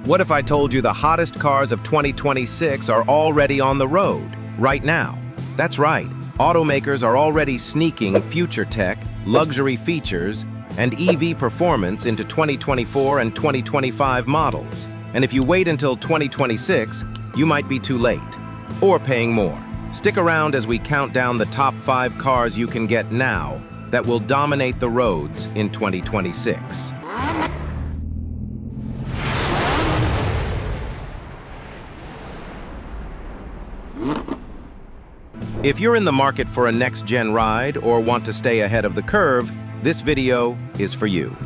What if I told you the hottest cars of 2026 are already on the road, right now? That's right, automakers are already sneaking future tech, luxury features, and EV performance into 2024 and 2025 models. And if you wait until 2026, you might be too late, or paying more. Stick around as we count down the top 5 cars you can get now that will dominate the roads in 2026. If you're in the market for a next-gen ride or want to stay ahead of the curve, this video is for you.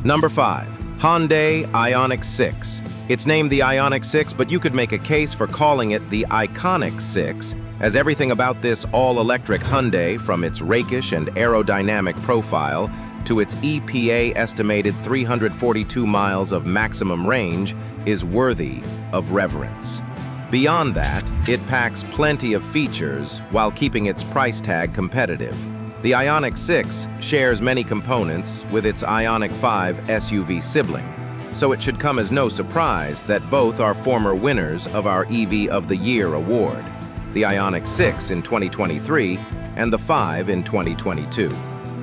Number 5. Hyundai Ioniq 6. It's named the Ioniq 6, but you could make a case for calling it the Iconic 6, as everything about this all-electric Hyundai, from its rakish and aerodynamic profile to its EPA-estimated 342 miles of maximum range, is worthy of reverence. Beyond that, it packs plenty of features while keeping its price tag competitive. The Ioniq 6 shares many components with its Ioniq 5 SUV sibling, so it should come as no surprise that both are former winners of our EV of the Year award, the Ioniq 6 in 2023 and the 5 in 2022.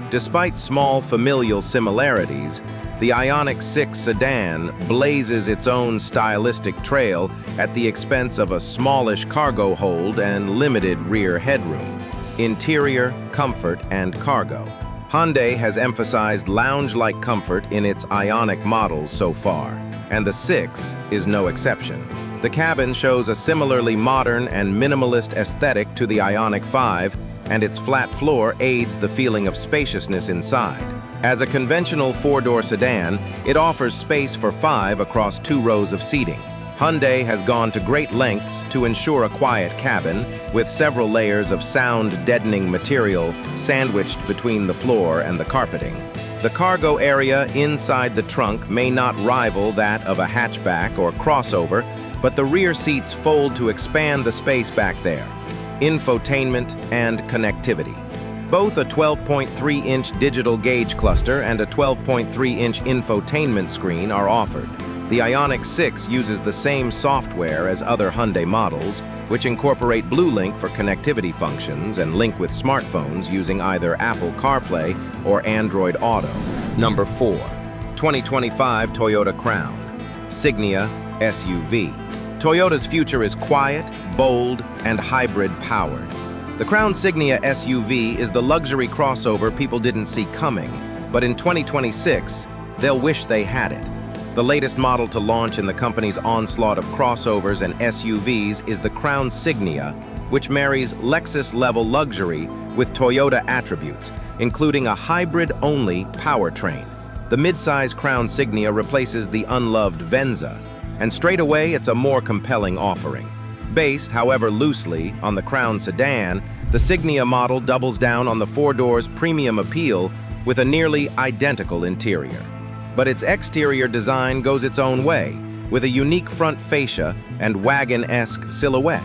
Despite small familial similarities, the Ioniq 6 sedan blazes its own stylistic trail at the expense of a smallish cargo hold and limited rear headroom. Interior, comfort, and cargo. Hyundai has emphasized lounge-like comfort in its Ioniq models so far, and the 6 is no exception. The cabin shows a similarly modern and minimalist aesthetic to the Ioniq 5, and its flat floor aids the feeling of spaciousness inside. As a conventional 4-door sedan, it offers space for 5 across 2 rows of seating. Hyundai has gone to great lengths to ensure a quiet cabin, with several layers of sound-deadening material sandwiched between the floor and the carpeting. The cargo area inside the trunk may not rival that of a hatchback or crossover, but the rear seats fold to expand the space back there. Infotainment and connectivity. Both a 12.3-inch digital gauge cluster and a 12.3-inch infotainment screen are offered. The Ioniq 6 uses the same software as other Hyundai models, which incorporate BlueLink for connectivity functions and link with smartphones using either Apple CarPlay or Android Auto. Number 4. 2025 Toyota Crown Signia SUV. Toyota's future is quiet, bold, and hybrid-powered. The Crown Signia SUV is the luxury crossover people didn't see coming, but in 2026, they'll wish they had it. The latest model to launch in the company's onslaught of crossovers and SUVs is the Crown Signia, which marries Lexus-level luxury with Toyota attributes, including a hybrid-only powertrain. The midsize Crown Signia replaces the unloved Venza, and straight away it's a more compelling offering. Based, however loosely, on the Crown sedan, the Signia model doubles down on the 4-door's premium appeal with a nearly identical interior. But its exterior design goes its own way, with a unique front fascia and wagon-esque silhouette,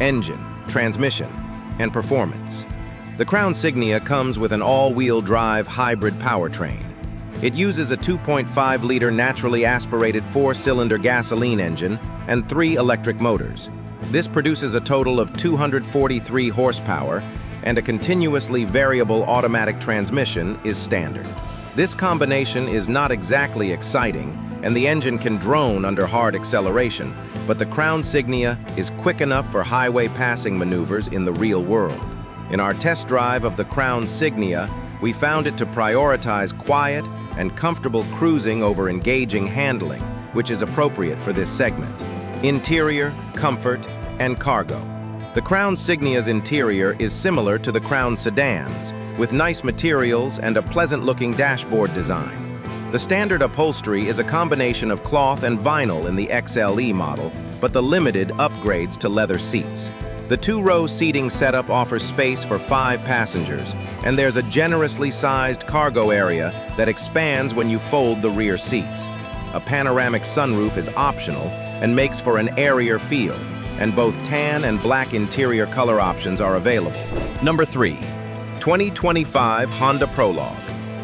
engine, transmission, and performance. The Crown Signia comes with an all-wheel drive hybrid powertrain. It uses a 2.5-liter naturally aspirated 4-cylinder gasoline engine and 3 electric motors. This produces a total of 243 horsepower, and a continuously variable automatic transmission is standard. This combination is not exactly exciting, and the engine can drone under hard acceleration, but the Crown Signia is quick enough for highway passing maneuvers in the real world. In our test drive of the Crown Signia, we found it to prioritize quiet and comfortable cruising over engaging handling, which is appropriate for this segment. Interior, comfort, and cargo. The Crown Signia's interior is similar to the Crown sedans, with nice materials and a pleasant-looking dashboard design. The standard upholstery is a combination of cloth and vinyl in the XLE model, but the limited upgrades to leather seats. The 2-row seating setup offers space for 5 passengers, and there's a generously sized cargo area that expands when you fold the rear seats. A panoramic sunroof is optional and makes for an airier feel, and both tan and black interior color options are available. Number 3. 2025 Honda Prologue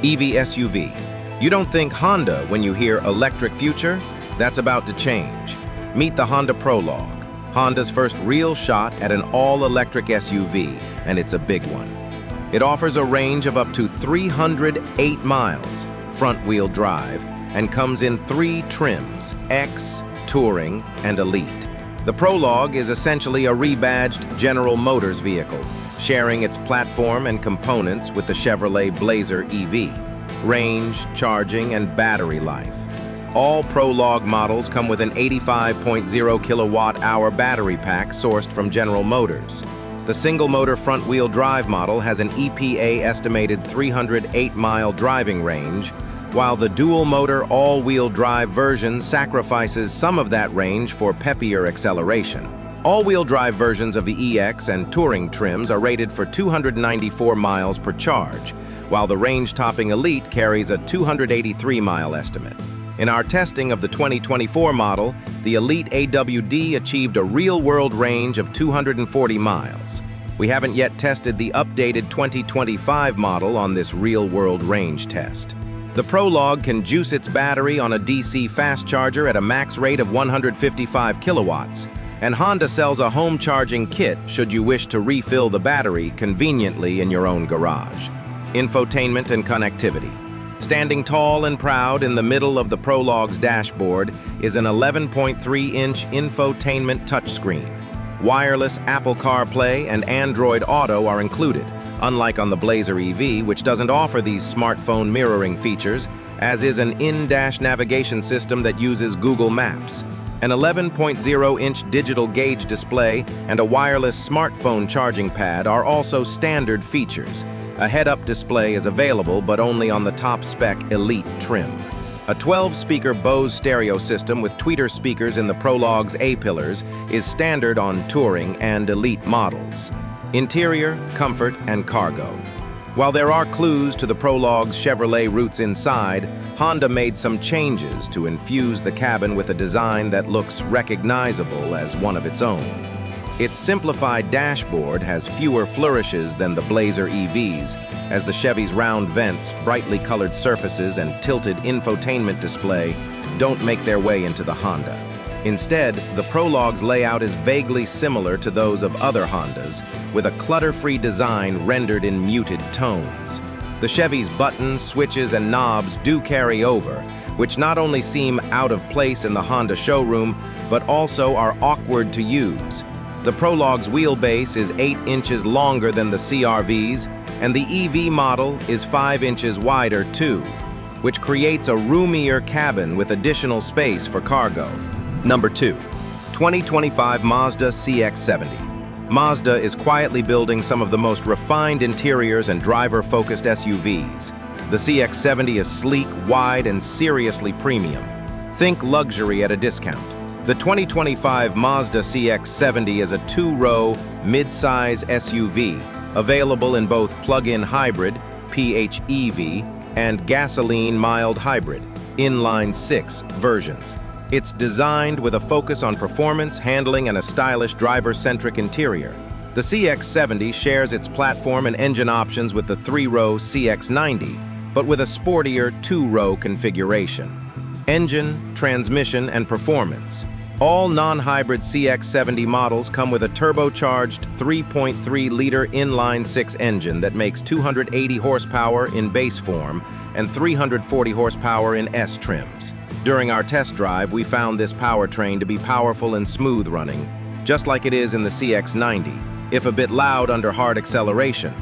EV SUV. You don't think Honda when you hear electric future? That's about to change. Meet the Honda Prologue, Honda's first real shot at an all-electric SUV, and it's a big one. It offers a range of up to 308 miles, front-wheel drive, and comes in 3 trims, X, Touring, and Elite. The Prologue is essentially a rebadged General Motors vehicle, sharing its platform and components with the Chevrolet Blazer EV. Range, charging, and battery life. All Prologue models come with an 85.0 kilowatt-hour battery pack sourced from General Motors. The single-motor front-wheel drive model has an EPA-estimated 308-mile driving range, while the dual-motor all-wheel drive version sacrifices some of that range for peppier acceleration. All-wheel drive versions of the EX and Touring trims are rated for 294 miles per charge, while the range-topping Elite carries a 283-mile estimate. In our testing of the 2024 model, the Elite AWD achieved a real-world range of 240 miles. We haven't yet tested the updated 2025 model on this real-world range test. The Prologue can juice its battery on a DC fast charger at a max rate of 155 kilowatts, and Honda sells a home charging kit should you wish to refill the battery conveniently in your own garage. Infotainment and connectivity. Standing tall and proud in the middle of the Prologue's dashboard is an 11.3-inch infotainment touchscreen. Wireless Apple CarPlay and Android Auto are included, unlike on the Blazer EV, which doesn't offer these smartphone mirroring features, as is an in-dash navigation system that uses Google Maps. An 11.0-inch digital gauge display and a wireless smartphone charging pad are also standard features. A head-up display is available, but only on the top-spec Elite trim. A 12-speaker Bose stereo system with tweeter speakers in the Prologue's A-pillars is standard on Touring and Elite models. Interior, comfort, and cargo. While there are clues to the Prologue's Chevrolet roots inside, Honda made some changes to infuse the cabin with a design that looks recognizable as one of its own. Its simplified dashboard has fewer flourishes than the Blazer EVs, as the Chevy's round vents, brightly colored surfaces, and tilted infotainment display don't make their way into the Honda. Instead, the Prologue's layout is vaguely similar to those of other Hondas, with a clutter-free design rendered in muted tones. The Chevy's buttons, switches, and knobs do carry over, which not only seem out of place in the Honda showroom, but also are awkward to use. The Prologue's wheelbase is 8 inches longer than the CR-V's, and the EV model is 5 inches wider too, which creates a roomier cabin with additional space for cargo. Number 2. 2025 Mazda CX-70. Mazda is quietly building some of the most refined interiors and driver-focused SUVs. The CX-70 is sleek, wide, and seriously premium. Think luxury at a discount. The 2025 Mazda CX-70 is a 2-row, mid-size SUV, available in both plug-in hybrid, PHEV, and gasoline mild hybrid, inline-6 versions. It's designed with a focus on performance, handling, and a stylish driver-centric interior. The CX-70 shares its platform and engine options with the 3-row CX-90, but with a sportier 2-row configuration. Engine, transmission, and performance. All non-hybrid CX-70 models come with a turbocharged 3.3-liter inline-6 engine that makes 280 horsepower in base form and 340 horsepower in S trims. During our test drive, we found this powertrain to be powerful and smooth running, just like it is in the CX-90, if a bit loud under hard acceleration.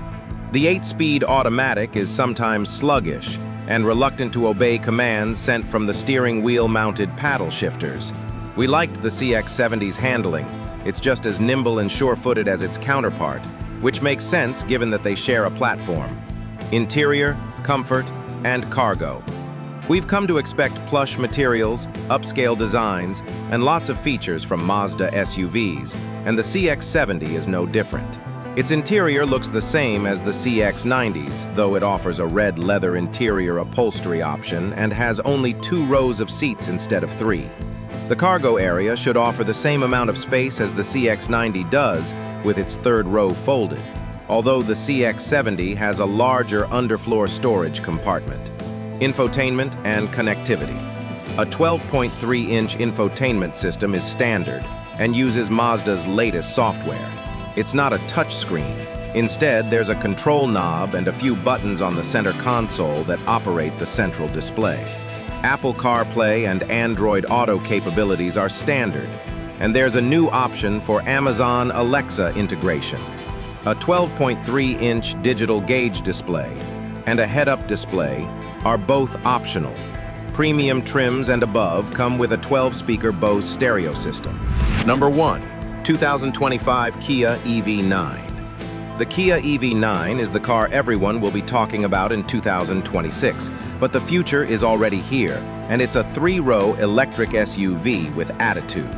The 8-speed automatic is sometimes sluggish and reluctant to obey commands sent from the steering wheel-mounted paddle shifters. We liked the CX-70's handling. It's just as nimble and sure-footed as its counterpart, which makes sense given that they share a platform. Interior, comfort, and cargo. We've come to expect plush materials, upscale designs, and lots of features from Mazda SUVs, and the CX-70 is no different. Its interior looks the same as the CX-90's, though it offers a red leather interior upholstery option and has only 2 rows of seats instead of 3. The cargo area should offer the same amount of space as the CX-90 does, with its 3rd row folded, although the CX-70 has a larger underfloor storage compartment. Infotainment and connectivity. A 12.3-inch infotainment system is standard and uses Mazda's latest software. It's not a touchscreen. Instead, there's a control knob and a few buttons on the center console that operate the central display. Apple CarPlay and Android Auto capabilities are standard, and there's a new option for Amazon Alexa integration. A 12.3-inch digital gauge display and a head-up display are both optional. Premium trims and above come with a 12-speaker Bose stereo system. Number 1. 2025 Kia EV9. The Kia EV9 is the car everyone will be talking about in 2026, but the future is already here, and it's a 3-row electric SUV with attitude.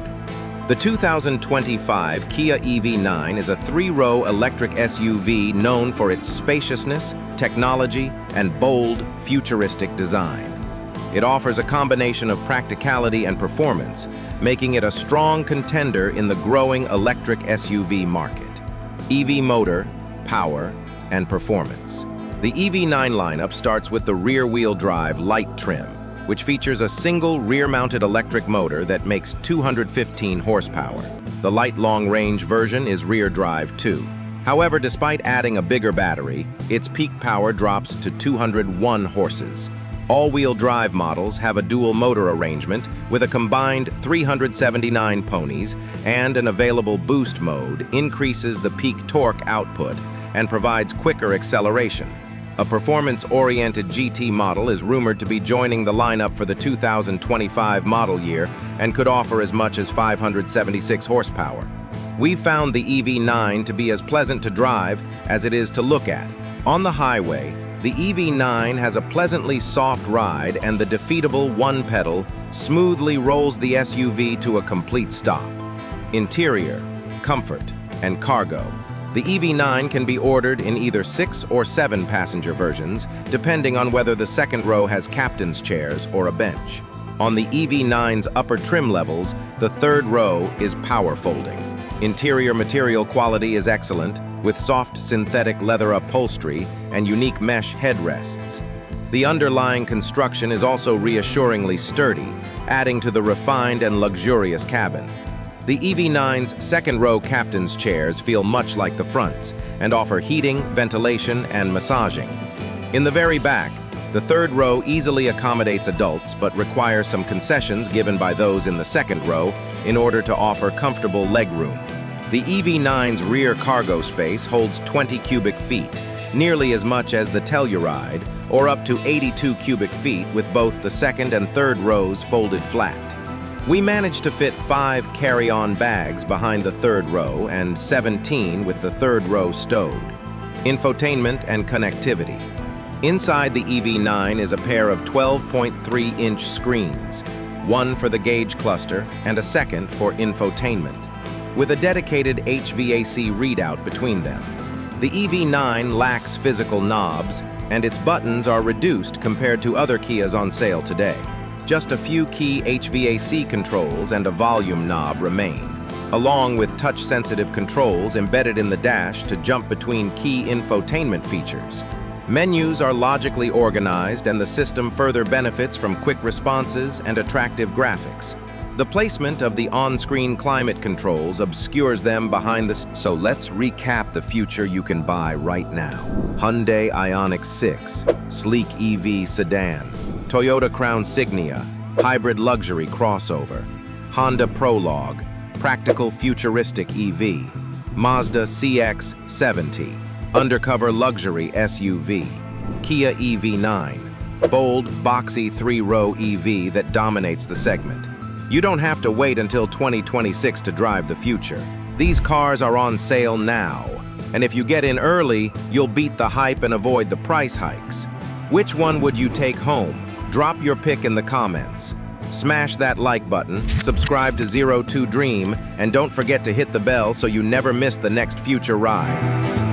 The 2025 Kia EV9 is a 3-row electric SUV known for its spaciousness, technology, and bold, futuristic design. It offers a combination of practicality and performance, making it a strong contender in the growing electric SUV market. EV motor, power, and performance. The EV9 lineup starts with the rear-wheel drive light trim, which features a single rear-mounted electric motor that makes 215 horsepower. The light long-range version is rear drive too. However, despite adding a bigger battery, its peak power drops to 201 horses. All-wheel drive models have a dual motor arrangement with a combined 379 ponies, and an available boost mode increases the peak torque output and provides quicker acceleration. A performance-oriented GT model is rumored to be joining the lineup for the 2025 model year and could offer as much as 576 horsepower. We've found the EV9 to be as pleasant to drive as it is to look at. On the highway, the EV9 has a pleasantly soft ride, and the defeatable one-pedal smoothly rolls the SUV to a complete stop. Interior, comfort, and cargo. The EV9 can be ordered in either 6 or 7 passenger versions, depending on whether the second row has captain's chairs or a bench. On the EV9's upper trim levels, the third row is power folding. Interior material quality is excellent, with soft synthetic leather upholstery and unique mesh headrests. The underlying construction is also reassuringly sturdy, adding to the refined and luxurious cabin. The EV9's second-row captain's chairs feel much like the fronts and offer heating, ventilation, and massaging. In the very back, the third row easily accommodates adults but requires some concessions given by those in the second row in order to offer comfortable legroom. The EV9's rear cargo space holds 20 cubic feet, nearly as much as the Telluride, or up to 82 cubic feet with both the second and third rows folded flat. We managed to fit 5 carry-on bags behind the third row and 17 with the third row stowed. Infotainment and connectivity. Inside the EV9 is a pair of 12.3-inch screens, one for the gauge cluster and a second for infotainment, with a dedicated HVAC readout between them. The EV9 lacks physical knobs, and its buttons are reduced compared to other Kias on sale today. Just a few key HVAC controls and a volume knob remain, along with touch-sensitive controls embedded in the dash to jump between key infotainment features. Menus are logically organized, and the system further benefits from quick responses and attractive graphics. The placement of the on-screen climate controls obscures them behind so let's recap the future you can buy right now. Hyundai Ioniq 6, sleek EV sedan. Toyota Crown Signia, hybrid luxury crossover. Honda Prologue, practical futuristic EV. Mazda CX-70, undercover luxury SUV. Kia EV9, bold, boxy 3-row EV that dominates the segment. You don't have to wait until 2026 to drive the future. These cars are on sale now, and if you get in early, you'll beat the hype and avoid the price hikes. Which one would you take home? Drop your pick in the comments. Smash that like button, subscribe to 02 Dream, and don't forget to hit the bell so you never miss the next future ride.